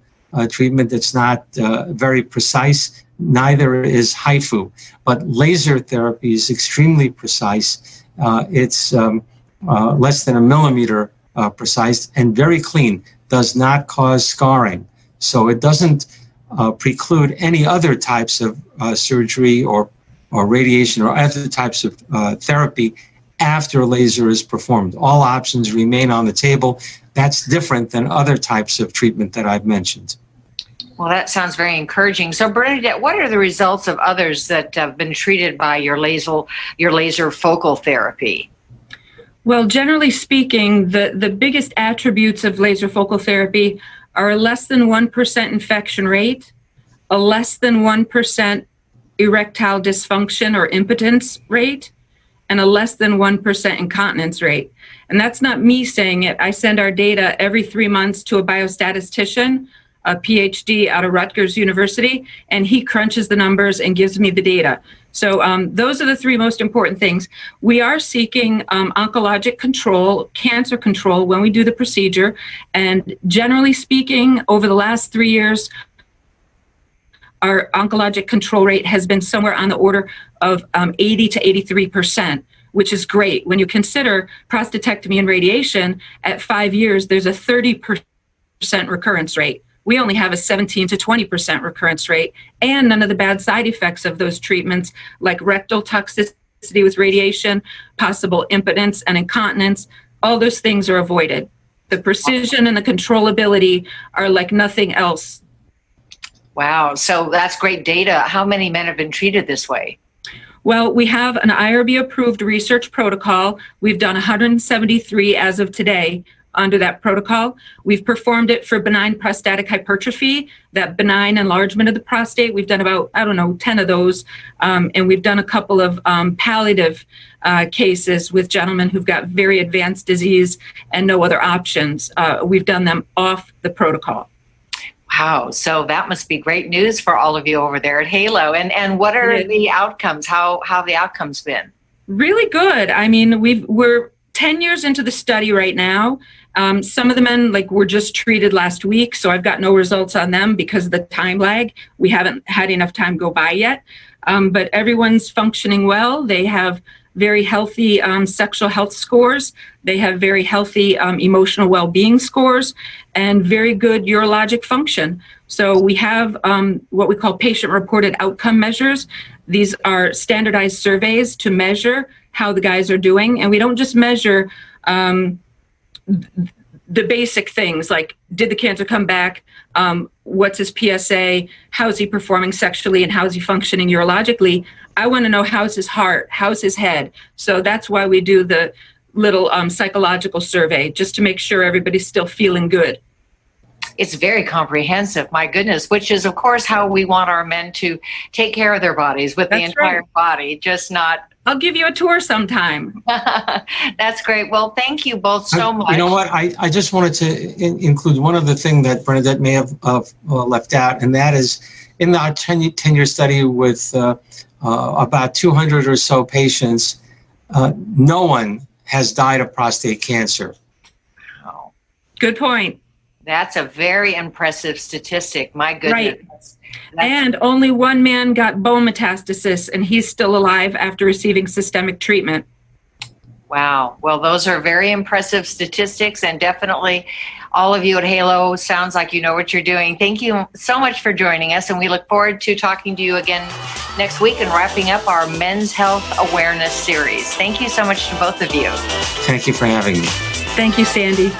treatment that's not very precise. Neither is HIFU, but laser therapy is extremely precise. It's less than a millimeter precise and very clean, does not cause scarring. So it doesn't preclude any other types of surgery or radiation or other types of therapy after laser is performed. All options remain on the table. That's different than other types of treatment that I've mentioned. Well, that sounds very encouraging. So, Bernadette, what are the results of others that have been treated by your laser focal therapy? Well, generally speaking, the biggest attributes of laser focal therapy are a less than 1% infection rate, a less than 1% erectile dysfunction or impotence rate, and a less than 1% incontinence rate. And that's not me saying it. I send our data every 3 months to a biostatistician, a PhD out of Rutgers University, and he crunches the numbers and gives me the data. So those are the three most important things. We are seeking oncologic control, cancer control when we do the procedure. And generally speaking, over the last 3 years, our oncologic control rate has been somewhere on the order of 80 to 83%, which is great. When you consider prostatectomy and radiation, at 5 years, there's a 30% recurrence rate. We only have a 17 to 20% recurrence rate, and none of the bad side effects of those treatments, like rectal toxicity toxicity with radiation, possible impotence and incontinence. All those things are avoided. The precision and the controllability are like nothing else. Wow. So that's great data. How many men have been treated this way? Well, we have an IRB-approved research protocol. We've done 173 as of today under that protocol. We've performed it for benign prostatic hypertrophy, that benign enlargement of the prostate. We've done about, 10 of those. And we've done a couple of palliative cases with gentlemen who've got very advanced disease and no other options. We've done them off the protocol. Wow. So that must be great news for all of you over there at Halo. And what are the outcomes? How have the outcomes been? Really good. I mean, we're 10 years into the study right now. Some of the men were just treated last week, so I've got no results on them because of the time lag. We haven't had enough time go by yet. But everyone's functioning well. They have very healthy sexual health scores. They have very healthy emotional well-being scores and very good urologic function. So we have what we call patient-reported outcome measures. These are standardized surveys to measure how the guys are doing. And we don't just measure the basic things like, did the cancer come back? What's his PSA? How's he performing sexually? And how's he functioning urologically? I want to know, how's his heart? How's his head? So that's why we do the little psychological survey, just to make sure everybody's still feeling good. It's very comprehensive, my goodness, which is, of course, how we want our men to take care of their bodies with the entire body, just not... I'll give you a tour sometime. That's great. Well, thank you both so much. You know what? I just wanted to include one other thing that Bernadette may have left out, and that is in our 10-year study with about 200 or so patients, no one has died of prostate cancer. Wow. Good point. That's a very impressive statistic. My goodness. Right. And only one man got bone metastasis, and he's still alive after receiving systemic treatment. Wow. Well, those are very impressive statistics, and definitely all of you at Halo, sounds like you know what you're doing. Thank you so much for joining us, and we look forward to talking to you again next week and wrapping up our Men's Health Awareness series. Thank you so much to both of you. Thank you for having me. Thank you, Sandy.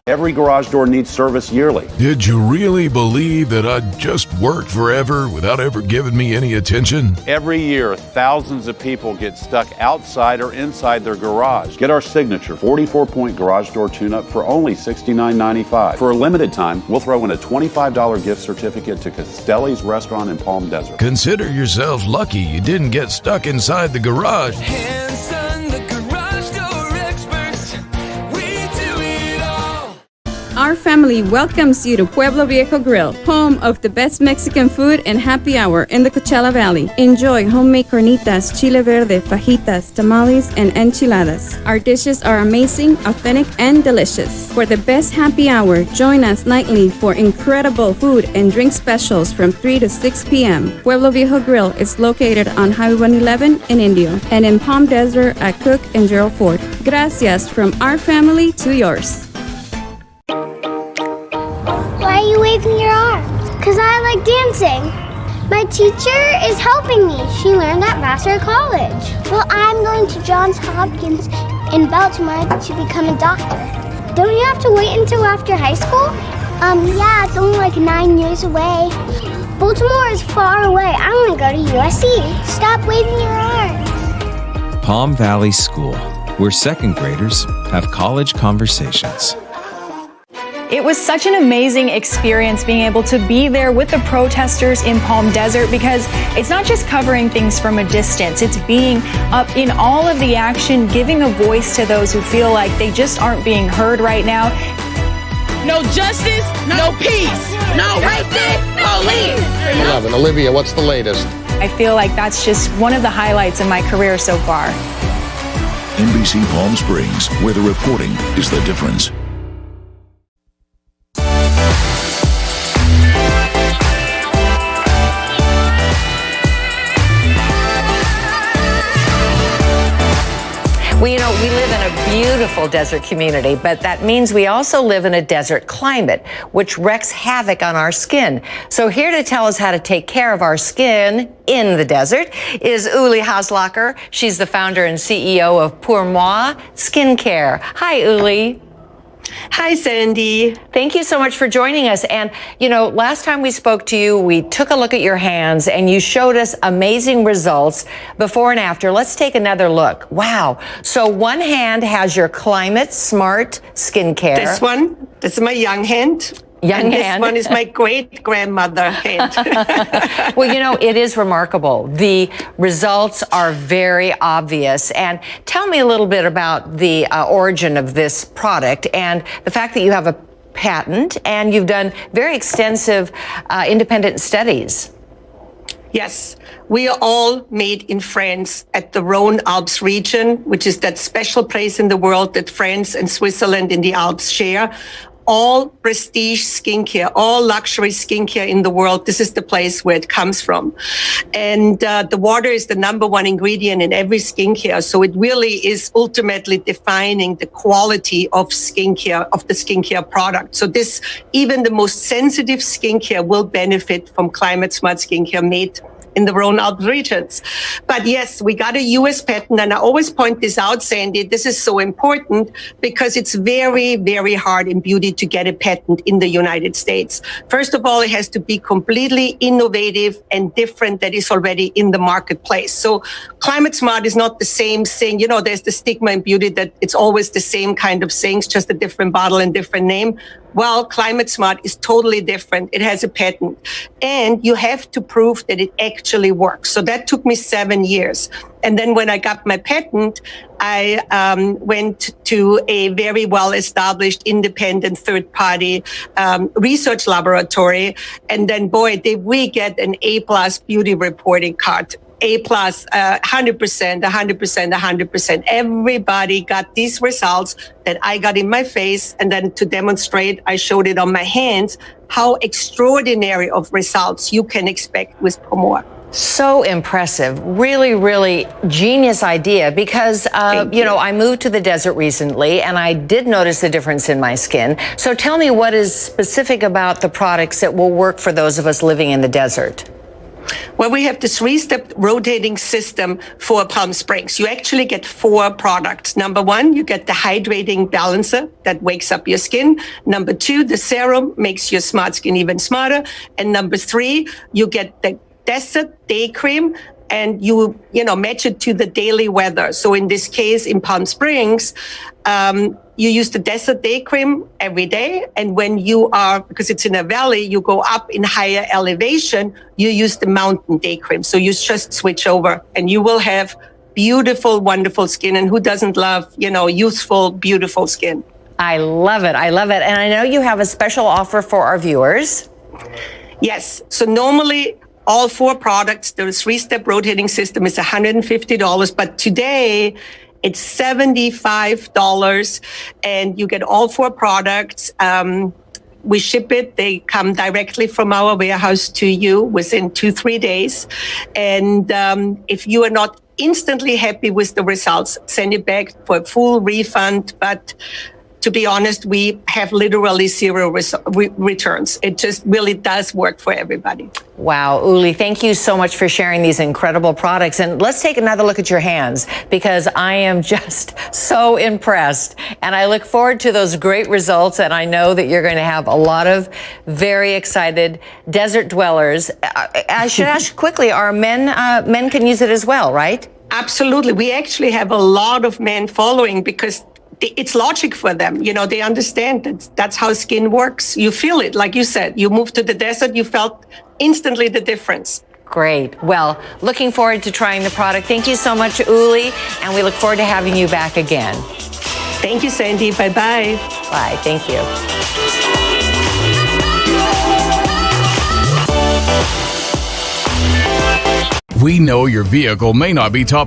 Every garage door needs service yearly. Did you really believe that I'd just worked forever without ever giving me any attention? Every year, thousands of people get stuck outside or inside their garage. Get our signature 44-point garage door tune-up for only $69.95. For a limited time, we'll throw in a $25 gift certificate to Castelli's Restaurant in Palm Desert. Consider yourself lucky you didn't get stuck inside the garage. Our family welcomes you to Pueblo Viejo Grill, home of the best Mexican food and happy hour in the Coachella Valley. Enjoy homemade carnitas, chile verde, fajitas, tamales, and enchiladas. Our dishes are amazing, authentic, and delicious. For the best happy hour, join us nightly for incredible food and drink specials from 3 to 6 p.m. Pueblo Viejo Grill is located on Highway 111 in Indio and in Palm Desert at Cook and Gerald Ford. Gracias from our family to yours. Why are you waving your arms? Because I like dancing. My teacher is helping me. She learned at Vassar College. Well, I'm going to Johns Hopkins in Baltimore to become a doctor. Don't you have to wait until after high school? Yeah, it's only like 9 years away. Baltimore is far away. I want to go to USC. Stop waving your arms. Palm Valley School, where second graders have college conversations. It was such an amazing experience being able to be there with the protesters in Palm Desert, because it's not just covering things from a distance, it's being up in all of the action, giving a voice to those who feel like they just aren't being heard right now. No justice, no peace, no racist police. 11. Olivia, what's the latest? I feel like that's just one of the highlights in my career so far. NBC Palm Springs, where the reporting is the difference. We live in a beautiful desert community, but that means we also live in a desert climate, which wreaks havoc on our skin. So here to tell us how to take care of our skin in the desert is Uli Haslacher. She's the founder and CEO of Pour Moi Skincare. Hi, Uli. Hi, Sandy. Thank you so much for joining us. And, you know, last time we spoke to you, we took a look at your hands and you showed us amazing results before and after. Let's take another look. Wow. So one hand has your Climate Smart Skincare. This is my young hand. This one is my great-grandmother hand. Well, you know, it is remarkable. The results are very obvious. And tell me a little bit about the origin of this product and the fact that you have a patent and you've done very extensive independent studies. Yes, we are all made in France at the Rhone-Alps region, which is that special place in the world that France and Switzerland in the Alps share. All prestige skincare, all luxury skincare in the world, this is the place where it comes from. And the water is the number one ingredient in every skincare. So it really is ultimately defining the quality of skincare, of the skincare product. So this, even the most sensitive skincare will benefit from Climate Smart Skincare made in the Rhone-Alps regions. But yes, we got a US patent, and I always point this out, Sandy, this is so important because it's very, very hard in beauty to get a patent in the United States. First of all, it has to be completely innovative and different that is already in the marketplace. So Climate Smart is not the same thing. You know, there's the stigma in beauty that it's always the same kind of things, just a different bottle and different name. Well, Climate Smart is totally different. It has a patent. And you have to prove that it actually works. So that took me 7 years. And then when I got my patent, I went to a very well-established independent third-party research laboratory. And then, boy, did we get an A+ beauty reporting card. A+, 100%, 100%, 100%. Everybody got these results that I got in my face. And then to demonstrate, I showed it on my hands, how extraordinary of results you can expect with Pour Moi. So impressive. Really, really genius idea because, you know, I moved to the desert recently and I did notice a difference in my skin. So tell me what is specific about the products that will work for those of us living in the desert. Well, we have this 3-step rotating system for Palm Springs. You actually get 4 products. Number 1, you get the hydrating balancer that wakes up your skin. Number 2, the serum makes your smart skin even smarter. And number 3, you get the Desert Day Cream, and you match it to the daily weather. So in this case, in Palm Springs, you use the Desert Day Cream every day. And when you are, because it's in a valley, you go up in higher elevation, you use the Mountain Day Cream. So you just switch over and you will have beautiful, wonderful skin. And who doesn't love, youthful, beautiful skin? I love it. I love it. And I know you have a special offer for our viewers. Yes. So normally, all 4 products, the 3-step rotating system is $150, but today it's $75, and you get all 4 products. We ship it. They come directly from our warehouse to you within 2-3 days. And if you are not instantly happy with the results, send it back for a full refund. But to be honest, we have literally 0 returns. It just really does work for everybody. Wow, Uli, thank you so much for sharing these incredible products. And let's take another look at your hands because I am just so impressed. And I look forward to those great results. And I know that you're going to have a lot of very excited desert dwellers. I should ask quickly, are men can use it as well, right? Absolutely. We actually have a lot of men following because it's logic for them. They understand that that's how skin works. You feel it. Like you said, you moved to the desert, you felt instantly the difference. Great. Well, looking forward to trying the product. Thank you so much, Uli, and we look forward to having you back again. Thank you, Sandy. Bye-bye. Bye. Thank you. We know your vehicle may not be top